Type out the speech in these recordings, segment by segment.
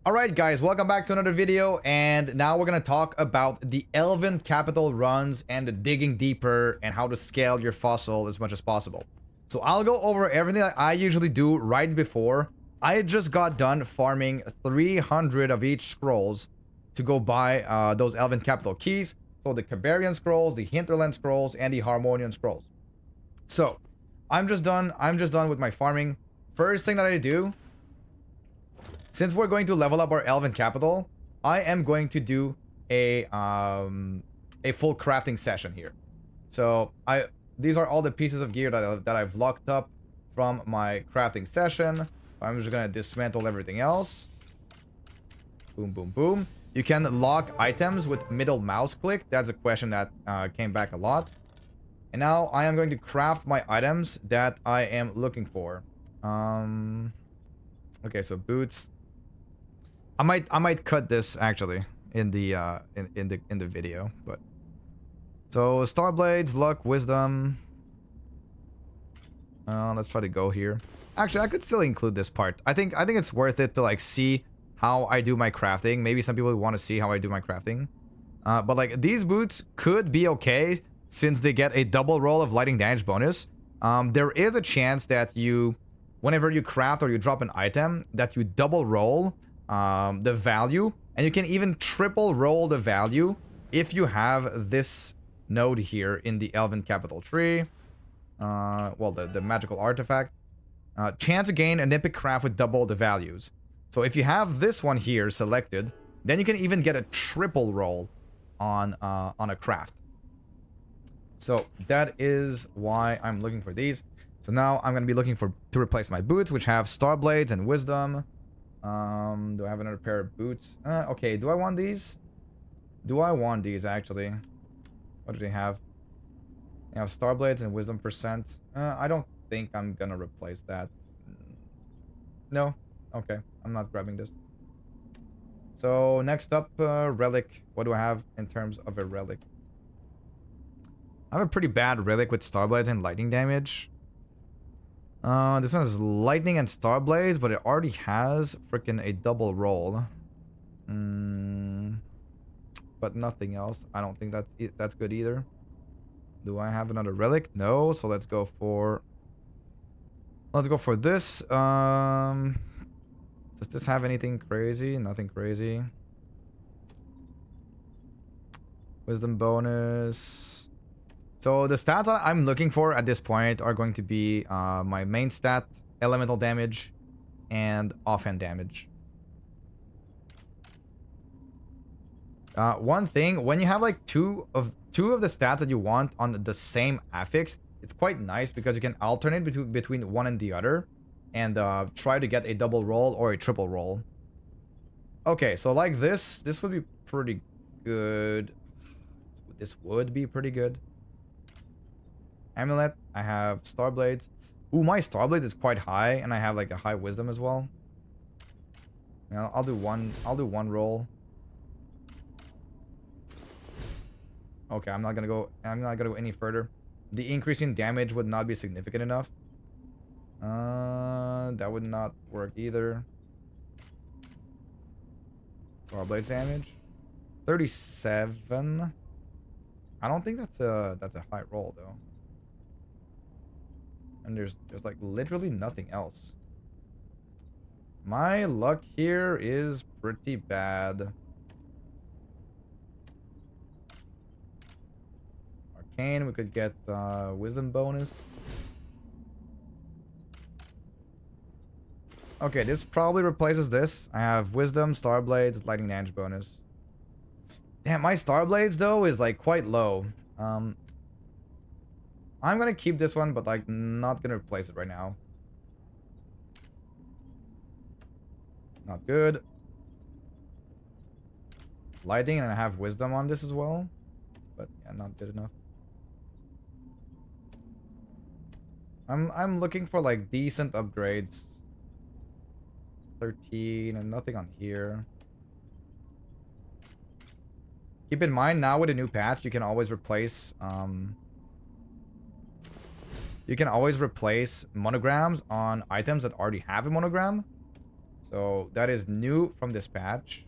Alright guys, welcome back to another video, and now we're gonna talk about the Elven capital runs and the digging deeper and how to scale your fossil as much as possible. So I'll go over everything that I usually do right before. I just got done farming 300 of each scrolls to go buy those Elven capital keys. So the Cabarian scrolls, the Hinterland scrolls, and the Harmonian scrolls. So I'm just done with my farming. First thing that I do, since we're going to level up our Elven capital, I am going to do a full crafting session here. So these are all the pieces of gear that I've locked up from my crafting session. I'm just gonna dismantle everything else. Boom, boom, boom. You can lock items with middle mouse click. That's a question that came back a lot. And now I am going to craft my items that I am looking for. Okay, so boots. I might cut this actually in the in the video, but so star blades, luck, wisdom. Let's try to go here. Actually, I could still include this part. I think it's worth it to like see how I do my crafting. Maybe some people want to see how I do my crafting. But like these boots could be okay since they get a double roll of lightning damage bonus. There is a chance that whenever you craft or you drop an item, that you double roll the value, and you can even triple roll the value if you have this node here in the Elven capital tree. Well, the magical artifact. Chance to gain an epic craft with double the values. So if you have this one here selected, then you can even get a triple roll on a craft. So that is why I'm looking for these. So now I'm gonna be looking to replace my boots, which have star blades and wisdom. Do I have another pair of boots? Okay, do I want these? Do I want these actually? What do they have? They have star blades and wisdom percent. I don't think I'm gonna replace that. No. Okay, I'm not grabbing this. So next up, relic. What do I have in terms of a relic? I have a pretty bad relic with star blades and lightning damage. This one is lightning and star blades, but it already has freaking a double roll. But nothing else. I don't think that's good either. Do I have another relic? No. So let's go for this. Does this have anything crazy? Nothing crazy. Wisdom bonus. So the stats that I'm looking for at this point are going to be my main stat, elemental damage, and offhand damage. One thing, when you have like two of the stats that you want on the same affix, it's quite nice because you can alternate between one and the other, and try to get a double roll or a triple roll. Okay, so like this would be pretty good. This would be pretty good. Amulet, I have star blades. Ooh, my star blades is quite high, and I have like a high wisdom as well. Now I'll do one roll. Okay, I'm not gonna go any further. The increase in damage would not be significant enough. That would not work either. Star blades damage 37. I don't think that's a high roll though. And there's like literally nothing else. My luck here is pretty bad. Arcane, we could get wisdom bonus. Okay, this probably replaces this. I have wisdom, star blades, lightning damage bonus. Damn, my star blades though is like quite low. I'm gonna keep this one, but like not gonna replace it right now. Not good. Lightning, and I have wisdom on this as well, but yeah, not good enough. I'm looking for like decent upgrades. 13 and nothing on here. Keep in mind now with a new patch, you can always replace monograms on items that already have a monogram. So that is new from this patch.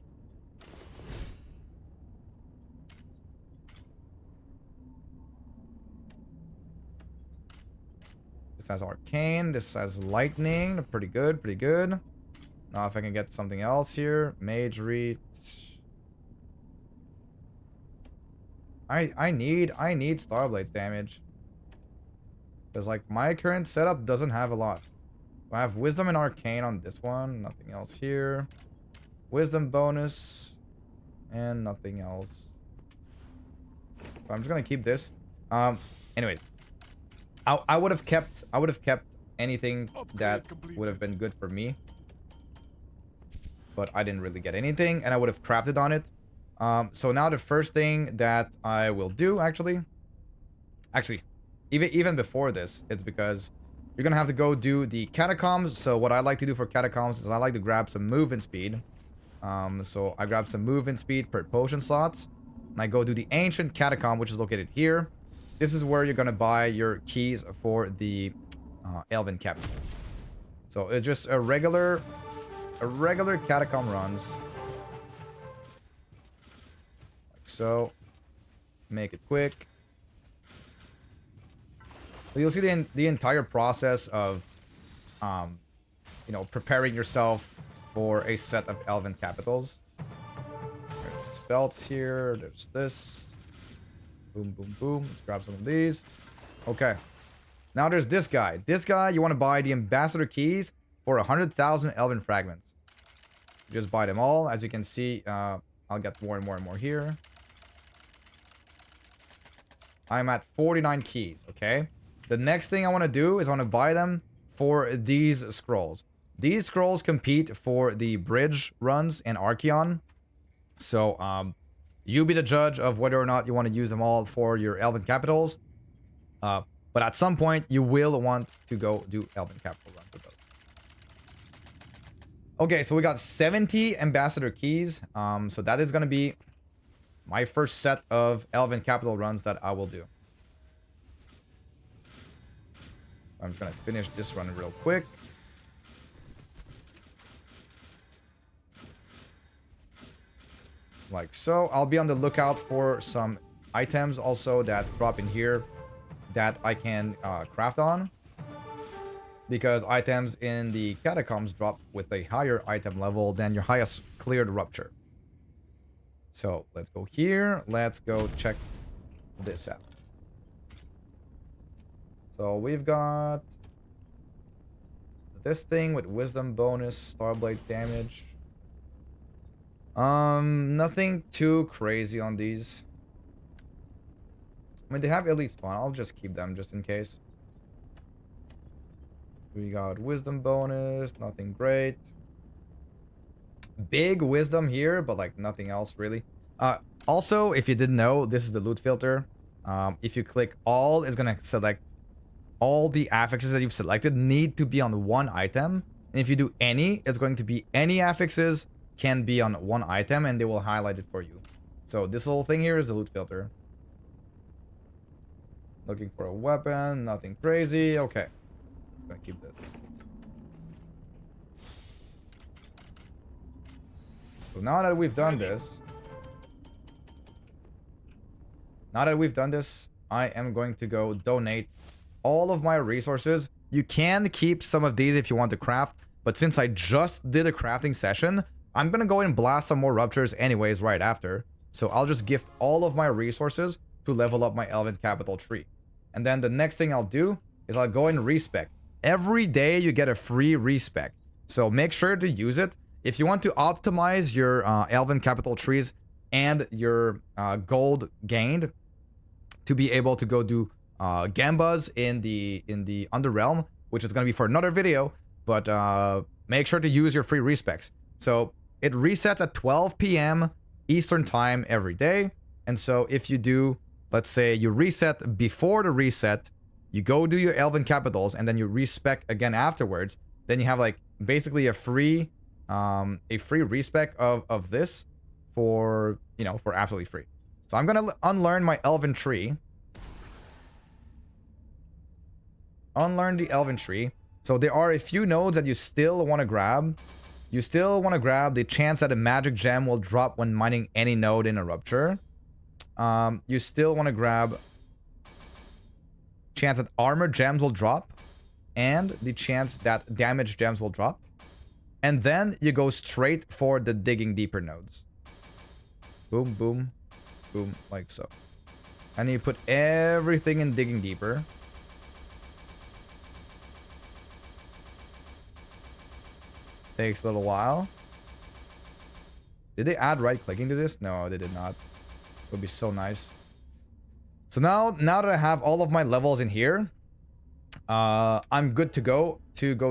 This has arcane. This has lightning. Pretty good. Pretty good. Now if I can get something else here. Mage reach. I need Starblade's damage. Because like my current setup doesn't have a lot. I have wisdom and arcane on this one. Nothing else here. Wisdom bonus. And nothing else. So I'm just gonna keep this. Anyways. I would have kept anything that would have been good for me. But I didn't really get anything, and I would have crafted on it. So now the first thing that I will do, actually, even before this, it's because you're gonna have to go do the catacombs. So what I like to do for catacombs is I like to grab some movement speed. So I grab some movement speed per potion slots, and I go do the ancient catacomb, which is located here. This is where you're gonna buy your keys for the Elven capital. So it's just a regular catacomb runs. Like so. Make it quick. You'll see the entire process of, you know, preparing yourself for a set of Elven capitals. There's belts here. There's this. Boom, boom, boom. Let's grab some of these. Okay. Now there's this guy. This guy, you want to buy the ambassador keys for 100,000 Elven fragments. Just buy them all. As you can see, I'll get more and more and more here. I'm at 49 keys, okay? The next thing I want to do is I want to buy them for these scrolls. These scrolls compete for the bridge runs in Archeon. So, you be the judge of whether or not you want to use them all for your Elven capitals. But at some point, you will want to go do Elven capital runs with those. Okay, so we got 70 ambassador keys. So that is going to be my first set of Elven capital runs that I will do. I'm just going to finish this run real quick. Like so. I'll be on the lookout for some items also that drop in here that I can craft on. Because items in the catacombs drop with a higher item level than your highest cleared rupture. So let's go here. Let's go check this out. So we've got this thing with wisdom bonus, Starblade's damage. Nothing too crazy on these. I mean, they have elite spawn. I'll just keep them just in case. We got wisdom bonus, nothing great. Big wisdom here, but like nothing else really. Also, if you didn't know, this is the loot filter. If you click all, it's gonna select all the affixes that you've selected need to be on one item. And if you do any, it's going to be any affixes can be on one item and they will highlight it for you. So this little thing here is the loot filter. Looking for a weapon, nothing crazy. Okay. I'm gonna keep this. So now that we've done this, I am going to go donate all of my resources. You can keep some of these if you want to craft, but since I just did a crafting session, I'm gonna go and blast some more ruptures anyways right after. So I'll just gift all of my resources to level up my Elven capital tree. And then the next thing I'll do is I'll go and respec. Every day you get a free respec. So make sure to use it. If you want to optimize your Elven capital trees and your gold gained to be able to go do gambas in the Underrealm, which is going to be for another video, but make sure to use your free respecs. So it resets at 12 p.m. Eastern time every day. And so if you do, let's say you reset before the reset, you go do your Elven capitals and then you respec again afterwards, then you have like basically a free respec of this for, you know, for absolutely free. So I'm going to unlearn my Elven tree. Unlearn the Elven tree. So there are a few nodes that you still want to grab. You still want to grab the chance that a magic gem will drop when mining any node in a rupture. You still want to grab chance that armor gems will drop and the chance that damage gems will drop. And then you go straight for the digging deeper nodes. Boom, boom, boom, like so. And you put everything in digging deeper. Takes a little while. Did they add right clicking to this? No, they did not. It would be so nice. So now that I have all of my levels in here, I'm good to go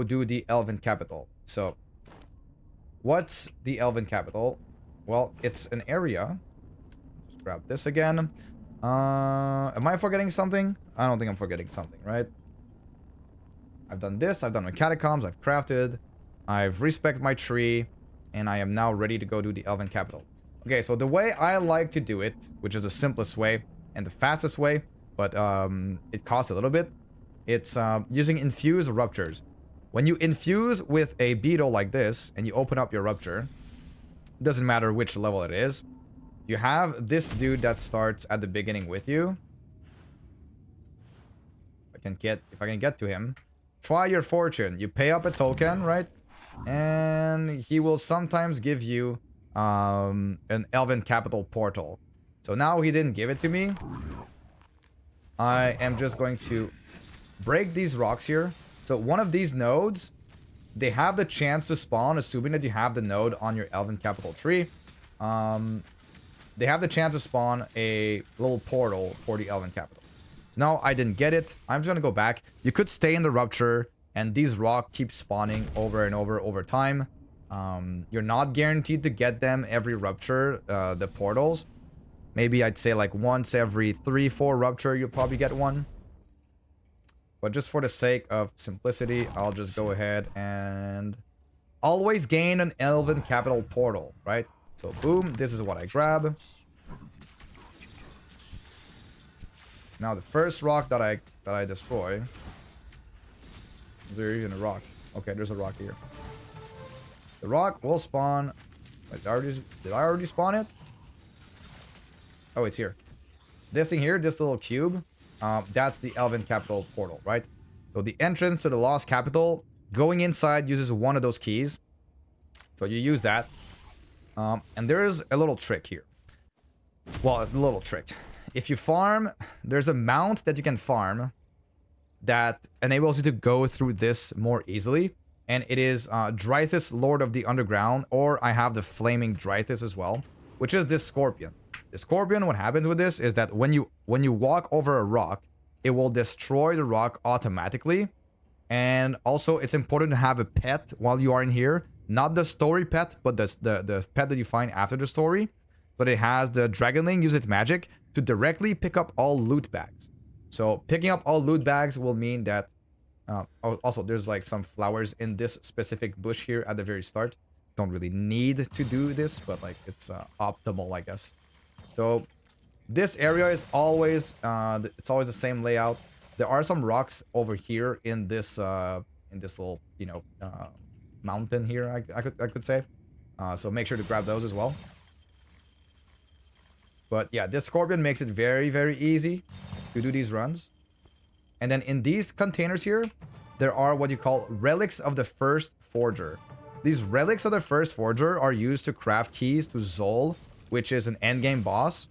do the Elven capital. So what's the Elven capital? Well, it's an area. Just grab this again. Am I forgetting something? I don't think I'm forgetting something, right? I've done this. I've done my catacombs. I've crafted. I've respected my tree. And I am now ready to go do the Elven capital. Okay, so the way I like to do it, which is the simplest way and the fastest way, but it costs a little bit, it's using infused ruptures. When you infuse with a beetle like this and you open up your rupture, it doesn't matter which level it is, you have this dude that starts at the beginning with you. If I can get to him, try your fortune. You pay up a token, right? And he will sometimes give you an Elven capital portal. So now he didn't give it to me. I am just going to break these rocks here. So one of these nodes, they have the chance to spawn, assuming that you have the node on your Elven capital tree. They have the chance to spawn a little portal for the Elven capital. So now I didn't get it. I'm just gonna go back. You could stay in the rupture, and these rocks keep spawning over and over time. You're not guaranteed to get them every rupture, the portals. Maybe I'd say like once every 3-4 rupture, you'll probably get one. But just for the sake of simplicity, I'll just go ahead and always gain an Elven capital portal, right? So boom, this is what I grab. Now the first rock that I destroy. Is there even a rock? Okay, there's a rock here. The rock will spawn. Did I already spawn it? Oh, it's here. This thing here, this little cube, that's the Elven capital portal, right? So the entrance to the Lost Capital, going inside uses one of those keys. So you use that. And there is a little trick here. Well, it's a little trick. If you farm, there's a mount that you can farm that enables you to go through this more easily. And it is Drythus, Lord of the Underground, or I have the Flaming Drythus as well, which is this scorpion. The scorpion, what happens with this is that when you walk over a rock, it will destroy the rock automatically. And also, it's important to have a pet while you are in here. Not the story pet, but the pet that you find after the story. But it has the Dragonling use its magic to directly pick up all loot bags. So picking up all loot bags will mean that... also, there's like some flowers in this specific bush here at the very start. Don't really need to do this, but like it's optimal, I guess. So this area is always it's always the same layout. There are some rocks over here in this little, you know, mountain here, I could say. So make sure to grab those as well. But yeah, this scorpion makes it very, very easy to do these runs. And then in these containers here, there are what you call relics of the first forger. These relics of the first forger are used to craft keys to Zol, which is an endgame boss.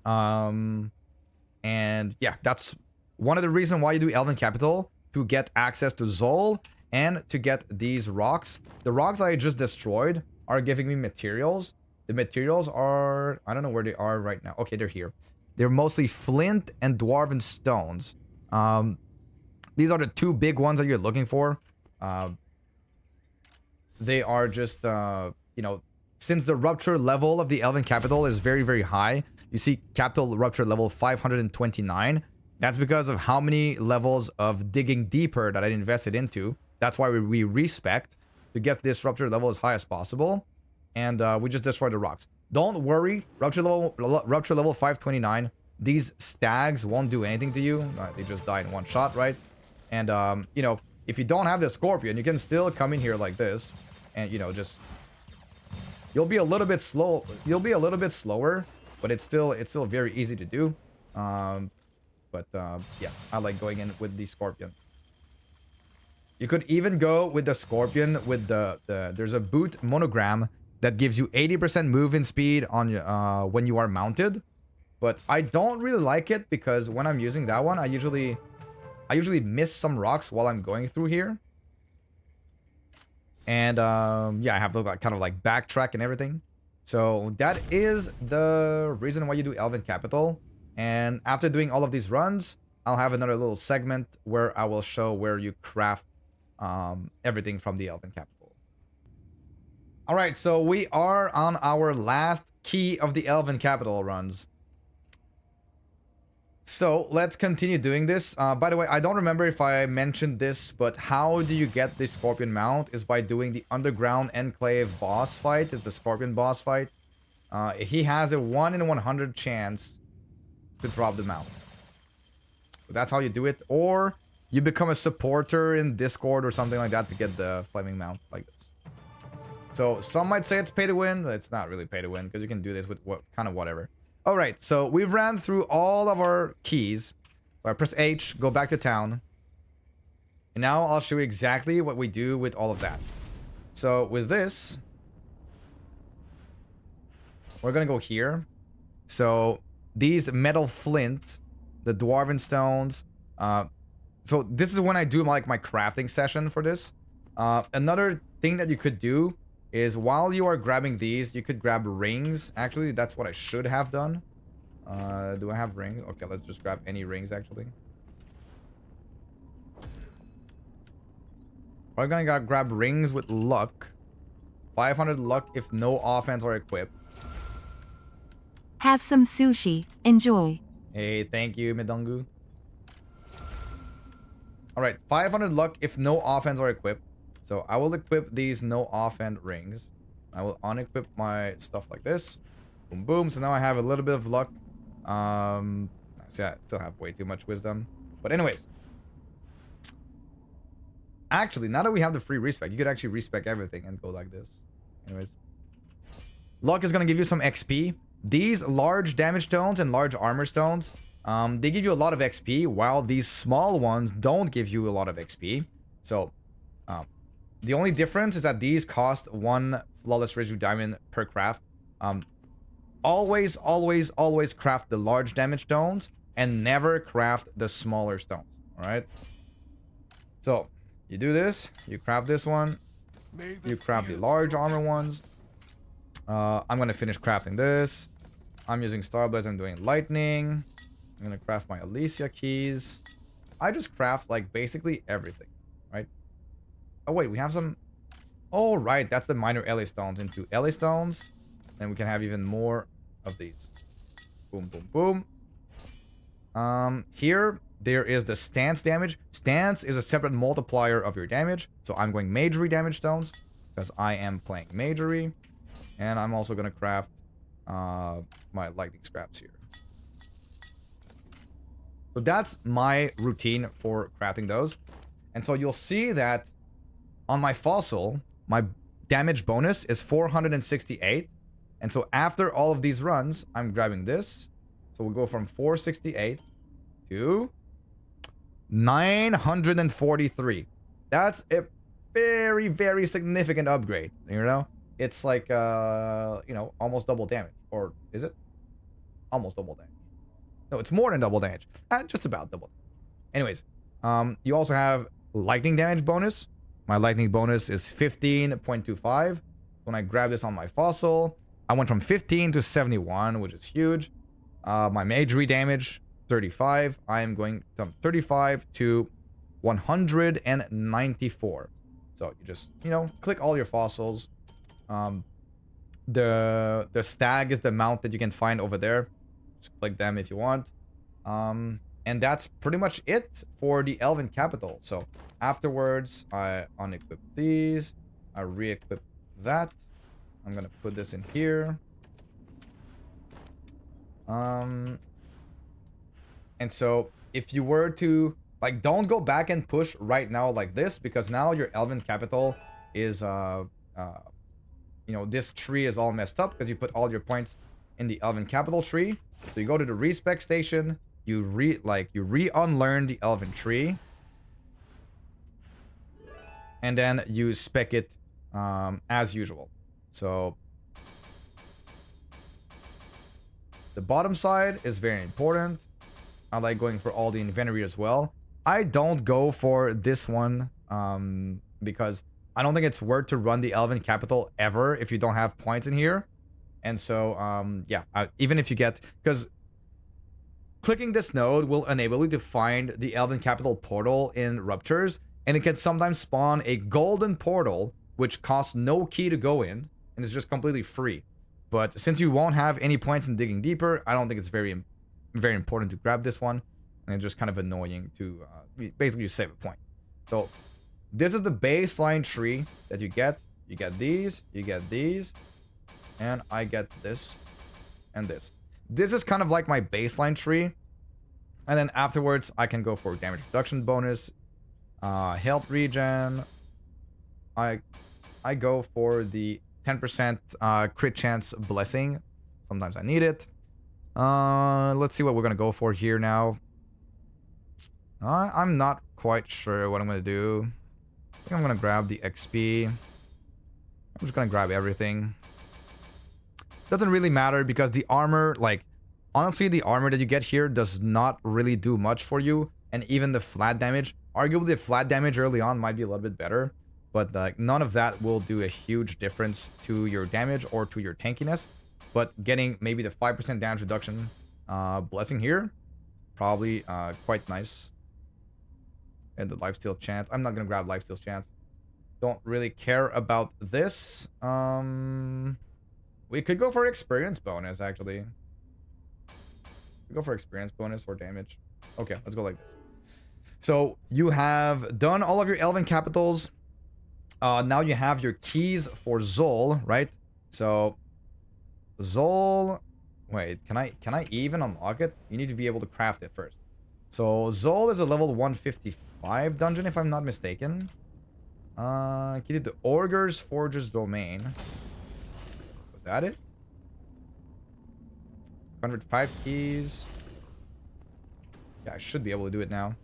And yeah, that's one of the reasons why you do Elven Capital, to get access to Zol and to get these rocks. The rocks that I just destroyed are giving me materials. The materials are... I don't know where they are right now. Okay, they're here. They're mostly flint and dwarven stones. These are the two big ones that you're looking for. They are just, you know, since the rupture level of the Elven Capital is very, very high, you see capital rupture level 529. That's because of how many levels of digging deeper that I invested into. That's why we respect to get this rupture level as high as possible. And we just destroyed the rocks. Don't worry, rupture level 529. These stags won't do anything to you. They just die in one shot, right? And, you know, if you don't have the scorpion, you can still come in here like this. and you know, just you'll be a little bit slow. You'll be a little bit slower, but it's still very easy to do. Yeah, I like going in with the Scorpion. You could even go with the Scorpion with there's a boot monogram that gives you 80% movement speed on when you are mounted. But I don't really like it because when I'm using that one, I usually miss some rocks while I'm going through here. And yeah, I have to like, kind of like backtrack and everything. So that is the reason why you do Elven Capital. And after doing all of these runs, I'll have another little segment where I will show where you craft everything from the Elven Capital. All right, so we are on our last key of the Elven Capital runs. So let's continue doing this. By the way, I don't remember if I mentioned this, but how do you get the Scorpion mount is by doing the Underground Enclave boss fight. It's the Scorpion boss fight. He has a 1 in 100 chance to drop the mount. So that's how you do it. Or you become a supporter in Discord or something like that to get the Flaming Mount like this. So some might say it's pay to win, but it's not really pay to win because you can do this with what kind of whatever. All right, so we've ran through all of our keys. So I press H, go back to town. And now I'll show you exactly what we do with all of that. So with this, we're gonna go here. So these metal flint, the Dwarven stones. So this is when I do like my crafting session for this. Another thing that you could do is while you are grabbing these, you could grab rings. Actually, that's what I should have done. Do I have rings? Okay, let's just grab any rings, actually. We're gonna grab rings with luck. 500 luck if no offense or equip. Have some sushi. Enjoy. Hey, thank you, Medongu. Alright, 500 luck if no offense or equip. So I will equip these no offense rings. I will unequip my stuff like this. Boom, boom. So now I have a little bit of luck. See, I still have way too much wisdom. But anyways. Actually, now that we have the free respec, you could actually respec everything and go like this. Anyways. Luck is going to give you some XP. These large damage stones and large armor stones, they give you a lot of XP, while these small ones don't give you a lot of XP. So, the only difference is that these cost 1 flawless residue diamond per craft. Always craft the large damage stones and never craft the smaller stones. All right. So you do this, you craft this one, you craft the large armor ones. I'm gonna finish crafting this. I'm using Starblaze. I'm doing lightning. I'm gonna craft my Alicia keys. I just craft like basically everything, right? Oh wait, we have some. Oh right, that's the minor LA stones into LA stones, and we can have even more of these. Boom, boom, boom. Here there is the stance damage. Stance is a separate multiplier of your damage, so I'm going magery damage stones because I am playing magery, and I'm also gonna craft my lightning scraps here. So that's my routine for crafting those. And so you'll see that on my fossil, my damage bonus is 468. And so after all of these runs, I'm grabbing this. So we'll go from 468 to 943. That's a very, very significant upgrade, you know? It's like, you know, almost double damage. Or is it? Almost double damage. No, it's more than double damage. Just about double. Anyways, you also have lightning damage bonus. My lightning bonus is 15.25. When I grab this on my fossil, I went from 15 to 71, which is huge. My magery damage, 35. I am going from 35 to 194. So you just, you know, click all your fossils. The stag is the mount that you can find over there. Just click them if you want. And that's pretty much it for the Elven Capital. So afterwards, I unequip these. I re-equip that. I'm gonna put this in here. And so if you were to don't go back and push right now like this, because now your Elven Capital is you know, this tree is all messed up because you put all your points in the Elven capital tree. So you go to the respec station, you re-unlearn the Elven tree, and then you spec it as usual. So the bottom side is very important. I like going for all the inventory as well. I don't go for this one because I don't think it's worth to run the Elven capital ever if you don't have points in here. And so, yeah, even if you get... Because clicking this node will enable you to find the Elven capital portal in Ruptures. And it can sometimes spawn a golden portal, which costs no key to go in. And it's just completely free. But since you won't have any points in digging deeper, I don't think it's very important to grab this one. And it's just kind of annoying to basically save a point. So this is the baseline tree that you get. You get these, and I get this and this. This is kind of like my baseline tree. And then afterwards, I can go for damage reduction bonus, health regen. I go for the 10% crit chance blessing. Sometimes I need it. Let's see what we're gonna go for here now. I'm not quite sure what I'm gonna do. I think I'm gonna grab the XP. I'm just gonna grab everything. Doesn't really matter because the armor, like, honestly, the armor that you get here does not really do much for you. And even the flat damage, arguably the flat damage early on might be a little bit better. But like, none of that will do a huge difference to your damage or to your tankiness. But getting maybe the 5% damage reduction blessing here, probably quite nice. And the lifesteal chance. I'm not going to grab lifesteal chance. Don't really care about this. We could go for experience bonus, actually. Go for experience bonus or damage. Okay, let's go like this. So you have done all of your Elven capitals. Now you have your keys for Zol, right? So Zol, wait, can I even unlock it? You need to be able to craft it first. So Zol is a level 155 dungeon, if I'm not mistaken. Key to the Augur's Forge's domain. Was that it? 105 keys. Yeah, I should be able to do it now.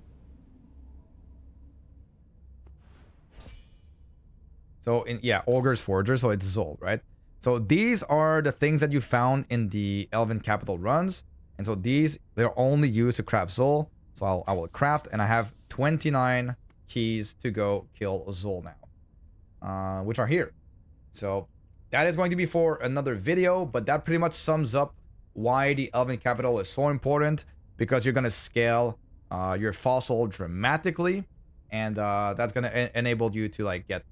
So, yeah, Augur's Forger, so it's Zol, right? So these are the things that you found in the Elven capital runs. And so these, they're only used to craft Zol. So I will craft, and I have 29 keys to go kill Zol now. Which are here. So that is going to be for another video, but that pretty much sums up why the Elven capital is so important. Because you're going to scale your fossil dramatically. And that's going to enable you to like get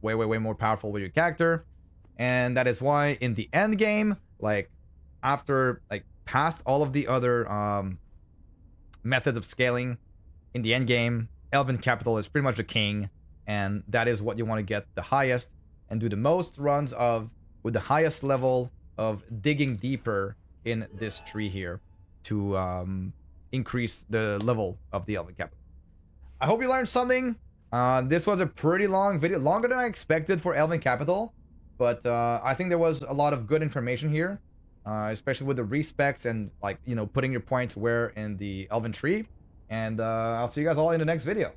way more powerful with your character. And that is why in the end game, like after like past all of the other methods of scaling, in the end game, Elven capital is pretty much the king. And that is what you want to get the highest and do the most runs of with the highest level of digging deeper in this tree here to increase the level of the Elven capital. I hope you learned something. This was a pretty long video, longer than I expected for Elven capital, but I think there was a lot of good information here, especially with the respecs and like, you know, putting your points where in the Elven tree. And I'll see you guys all in the next video.